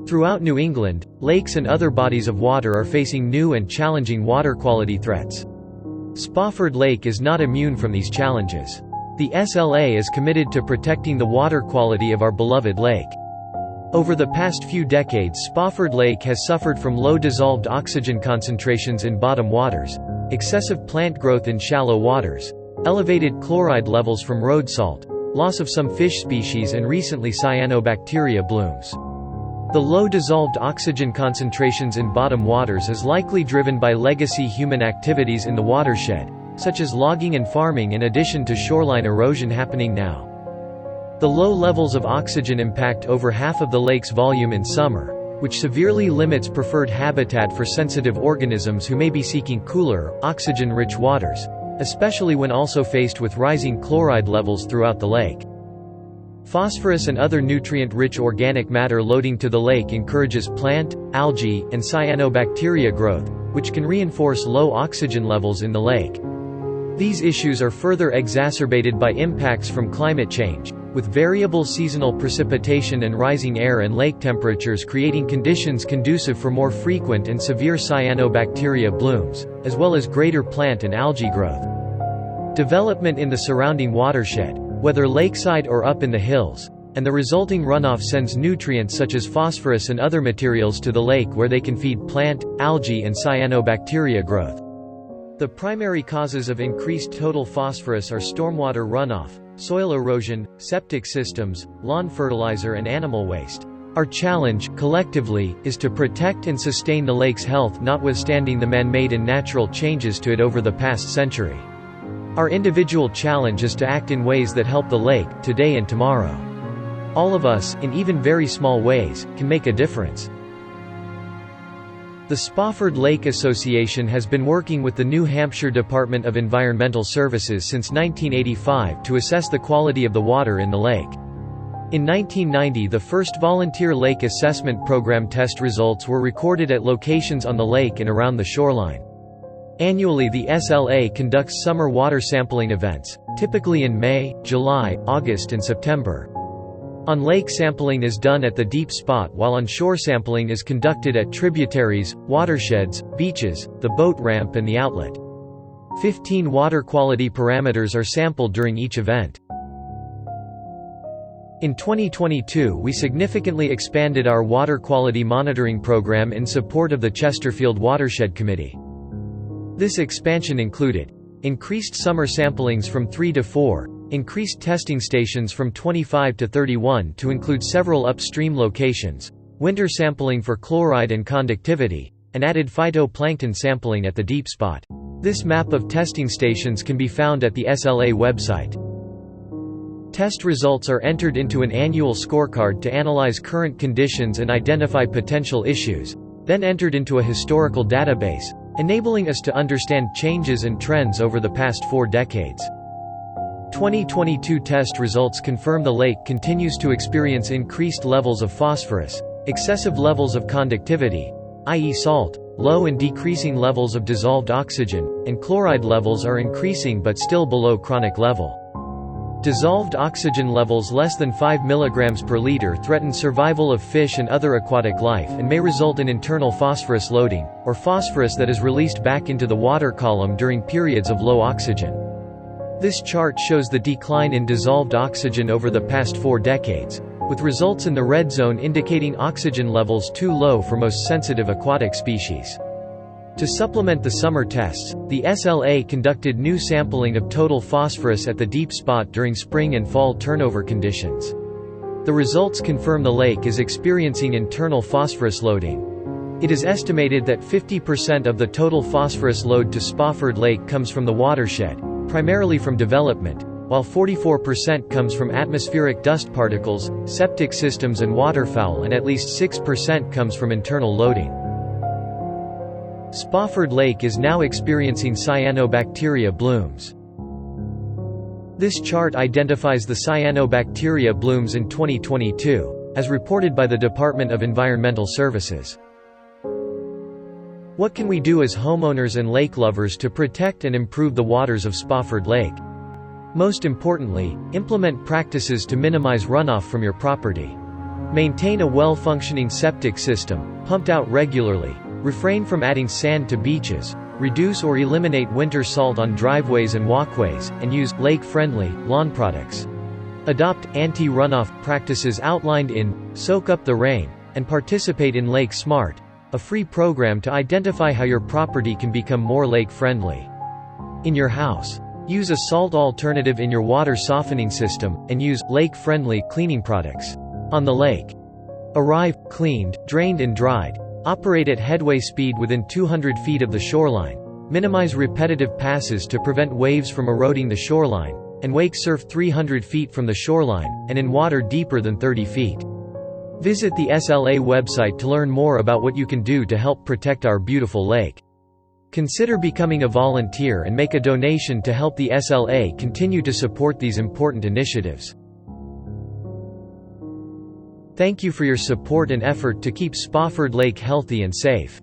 Throughout New England, lakes and other bodies of water are facing new and challenging water quality threats. Spofford Lake is not immune from these challenges. The SLA is committed to protecting the water quality of our beloved lake. Over the past few decades, Spofford Lake has suffered from low dissolved oxygen concentrations in bottom waters, excessive plant growth in shallow waters, elevated chloride levels from road salt, loss of some fish species, and recently cyanobacteria blooms. The low dissolved oxygen concentrations in bottom waters is likely driven by legacy human activities in the watershed, such as logging and farming, in addition to shoreline erosion happening now. The low levels of oxygen impact over half of the lake's volume in summer, which severely limits preferred habitat for sensitive organisms who may be seeking cooler, oxygen-rich waters, especially when also faced with rising chloride levels throughout the lake. Phosphorus and other nutrient-rich organic matter loading to the lake encourages plant, algae, and cyanobacteria growth, which can reinforce low oxygen levels in the lake. These issues are further exacerbated by impacts from climate change, with variable seasonal precipitation and rising air and lake temperatures creating conditions conducive for more frequent and severe cyanobacteria blooms, as well as greater plant and algae growth. Development in the surrounding watershed, whether lakeside or up in the hills, and the resulting runoff sends nutrients such as phosphorus and other materials to the lake where they can feed plant, algae, and cyanobacteria growth. The primary causes of increased total phosphorus are stormwater runoff, soil erosion, septic systems, lawn fertilizer, and animal waste. Our challenge, collectively, is to protect and sustain the lake's health notwithstanding the man-made and natural changes to it over the past century. Our individual challenge is to act in ways that help the lake, today and tomorrow. All of us, in even very small ways, can make a difference. The Spofford Lake Association has been working with the New Hampshire Department of Environmental Services since 1985 to assess the quality of the water in the lake. In 1990, the first volunteer lake assessment program test results were recorded at locations on the lake and around the shoreline. Annually, the SLA conducts summer water sampling events, typically in May, July, August, and September. On-lake sampling is done at the deep spot, while on-shore sampling is conducted at tributaries, watersheds, beaches, the boat ramp, and the outlet. 15 water quality parameters are sampled during each event. In 2022, we significantly expanded our water quality monitoring program in support of the Chesterfield Watershed Committee. This expansion included increased summer samplings from 3 to 4, increased testing stations from 25 to 31 to include several upstream locations, winter sampling for chloride and conductivity, and added phytoplankton sampling at the deep spot. This map of testing stations can be found at the SLA website. Test results are entered into an annual scorecard to analyze current conditions and identify potential issues, then entered into a historical database, enabling us to understand changes and trends over the past 4 decades. 2022 test results confirm the lake continues to experience increased levels of phosphorus, excessive levels of conductivity, i.e. salt, low and decreasing levels of dissolved oxygen, and chloride levels are increasing but still below chronic level. Dissolved oxygen levels less than 5 mg per liter threaten survival of fish and other aquatic life and may result in internal phosphorus loading, or phosphorus that is released back into the water column during periods of low oxygen. This chart shows the decline in dissolved oxygen over the past 4 decades, with results in the red zone indicating oxygen levels too low for most sensitive aquatic species. To supplement the summer tests, the SLA conducted new sampling of total phosphorus at the deep spot during spring and fall turnover conditions. The results confirm the lake is experiencing internal phosphorus loading. It is estimated that 50% of the total phosphorus load to Spofford Lake comes from the watershed, primarily from development, while 44% comes from atmospheric dust particles, septic systems, and waterfowl, and at least 6% comes from internal loading. Spofford Lake is now experiencing cyanobacteria blooms. This chart identifies the cyanobacteria blooms in 2022, as reported by the Department of Environmental Services. What can we do as homeowners and lake lovers to protect and improve the waters of Spofford Lake? Most importantly, implement practices to minimize runoff from your property. Maintain a well-functioning septic system, pumped out regularly. Refrain from adding sand to beaches. Reduce or eliminate winter salt on driveways and walkways, and use lake-friendly lawn products. Adopt anti-runoff practices outlined in Soak Up the Rain, and participate in Lake Smart, a free program to identify how your property can become more lake-friendly. In your house, use a salt alternative in your water softening system, and use lake-friendly cleaning products. On the lake, arrive cleaned, drained and dried. Operate at headway speed within 200 feet of the shoreline. Minimize repetitive passes to prevent waves from eroding the shoreline, and wake surf 300 feet from the shoreline, and in water deeper than 30 feet. Visit the SLA website to learn more about what you can do to help protect our beautiful lake. Consider becoming a volunteer and make a donation to help the SLA continue to support these important initiatives. Thank you for your support and effort to keep Spofford Lake healthy and safe.